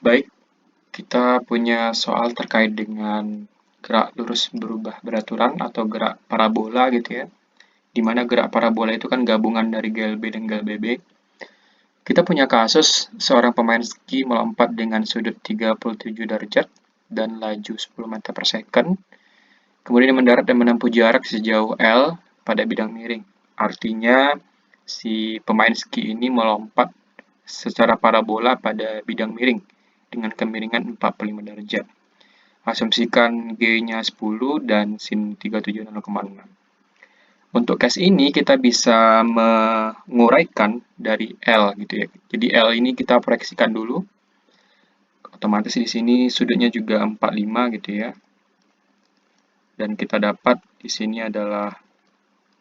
Baik, kita punya soal terkait dengan gerak lurus berubah beraturan atau gerak parabola gitu ya. Di mana gerak parabola itu kan gabungan dari GLB dan GLBB. Kita punya kasus seorang pemain ski melompat dengan sudut 37 derajat dan laju 10 meter per second. Kemudian dia mendarat dan menempuh jarak sejauh L pada bidang miring. Artinya si pemain ski ini melompat secara parabola pada bidang miring dengan kemiringan 45 derajat. Asumsikan G-nya 10 dan sin 37 0,6. Untuk case ini kita bisa menguraikan dari L gitu ya. Jadi L ini kita proyeksikan dulu. Otomatis di sini sudutnya juga 45 gitu ya. Dan kita dapat di sini adalah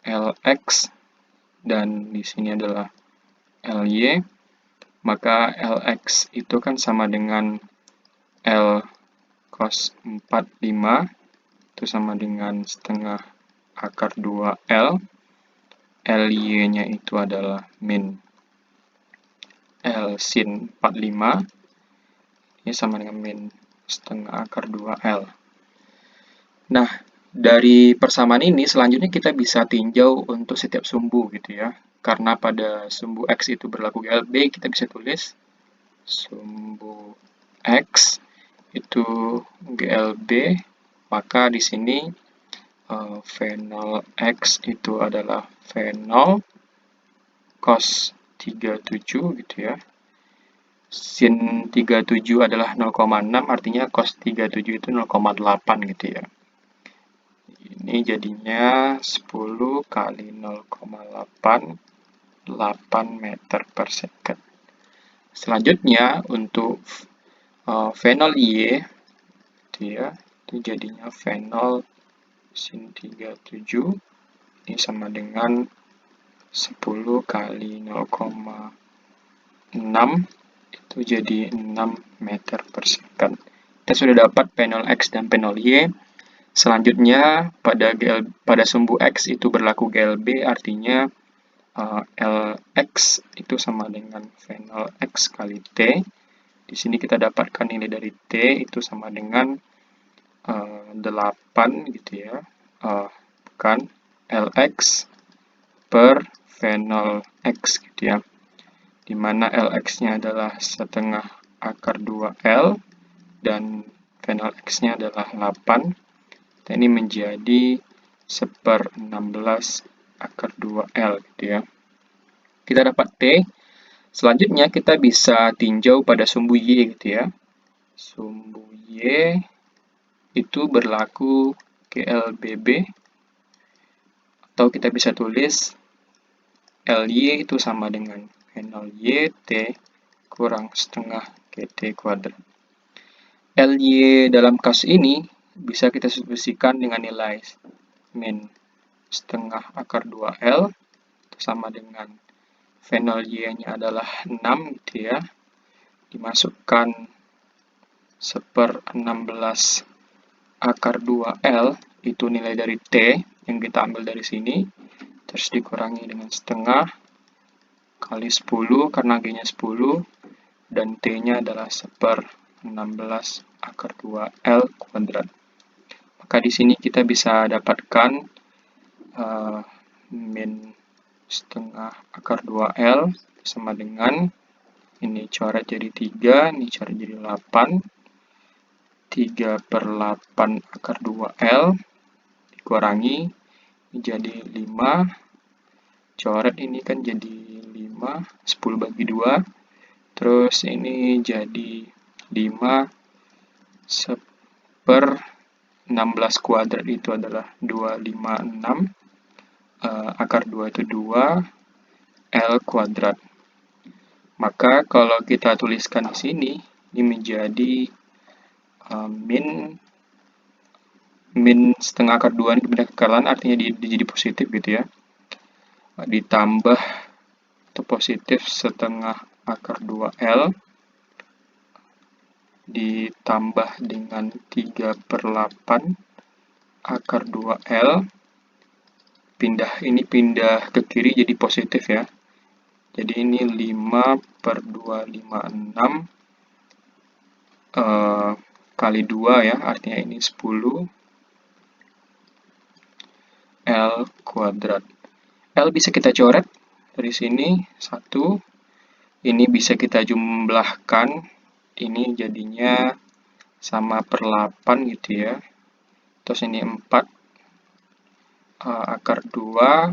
Lx dan di sini adalah Ly. Maka Lx itu kan sama dengan L cos 45 itu sama dengan setengah akar 2L. Ly-nya itu adalah min L sin 45. Ini sama dengan min setengah akar 2L. Nah, dari persamaan ini selanjutnya kita bisa tinjau untuk setiap sumbu gitu ya. Karena pada sumbu X itu berlaku GLB, kita bisa tulis sumbu X itu GLB, maka di sini V0 X itu adalah V0 cos 37 gitu ya. Sin 37 adalah 0,6, artinya cos 37 itu 0,8 gitu ya. Ini jadinya 10 kali 0,8, 8 meter per second. Selanjutnya untuk V0 Y gitu ya, itu jadinya V0 sin 37 ini sama dengan 10 kali 0,6 itu jadi 6 meter per second. Kita sudah dapat P0 X dan P0 Y. Selanjutnya pada sumbu X itu berlaku GLB, artinya Lx itu sama dengan V0 X kali T. Di sini kita dapatkan nilai dari T itu sama dengan 8 gitu ya. Bukan Lx per V0 X gitu ya. Dimana Lx-nya adalah setengah akar 2L dan V0 X-nya adalah 8. Dan ini menjadi 1/16 akar 2L gitu ya. Kita dapat T. Selanjutnya kita bisa tinjau pada sumbu Y gitu ya. Sumbu Y itu berlaku GLBB, atau kita bisa tulis Ly itu sama dengan V0YT kurang setengah GT kuadrat. Ly dalam kasus ini bisa kita substitusikan dengan nilai min setengah akar 2L itu sama dengan V0Y-nya adalah 6 gitu ya. Dimasukkan 1/16 akar 2L itu nilai dari T yang kita ambil dari sini, terus dikurangi dengan setengah kali 10 karena G-nya 10 dan T-nya adalah 1/16 akar 2L kuadrat. Maka di sini kita bisa dapatkan min setengah akar 2L sama dengan ini coret jadi 3, ini coret jadi 8. 3/8 akar 2L dikurangi ini jadi 5, coret ini kan jadi 5, 10 bagi 2, terus ini jadi 5 1/16 kuadrat itu adalah 256, akar 2 itu 2, L kuadrat. Maka kalau kita tuliskan di sini, ini menjadi min setengah akar 2 ini dipindah ke kanan, artinya jadi positif gitu ya. Ditambah atau positif setengah akar 2L ditambah dengan 3/8 akar 2L. Ini pindah ke kiri jadi positif ya. Jadi ini 5/256 kali 2 ya, artinya ini 10 L kuadrat. L bisa kita coret dari sini 1, ini bisa kita jumlahkan, ini jadinya sama per 8 gitu ya. Terus ini 4 akar 2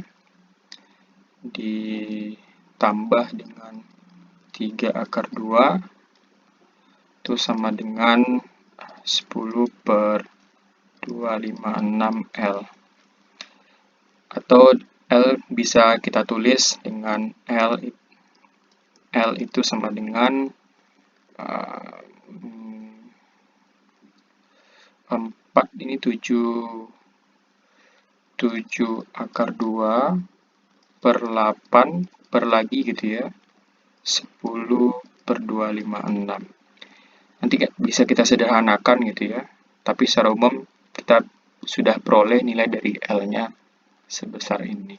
ditambah dengan 3 akar 2 itu sama dengan 10 per 256 L. Atau L bisa kita tulis dengan L itu sama dengan 4, ini 7 akar 2 per 8 per lagi gitu ya, 10 per 256. Nanti bisa kita sederhanakan gitu ya, tapi secara umum kita sudah peroleh nilai dari L-nya sebesar ini.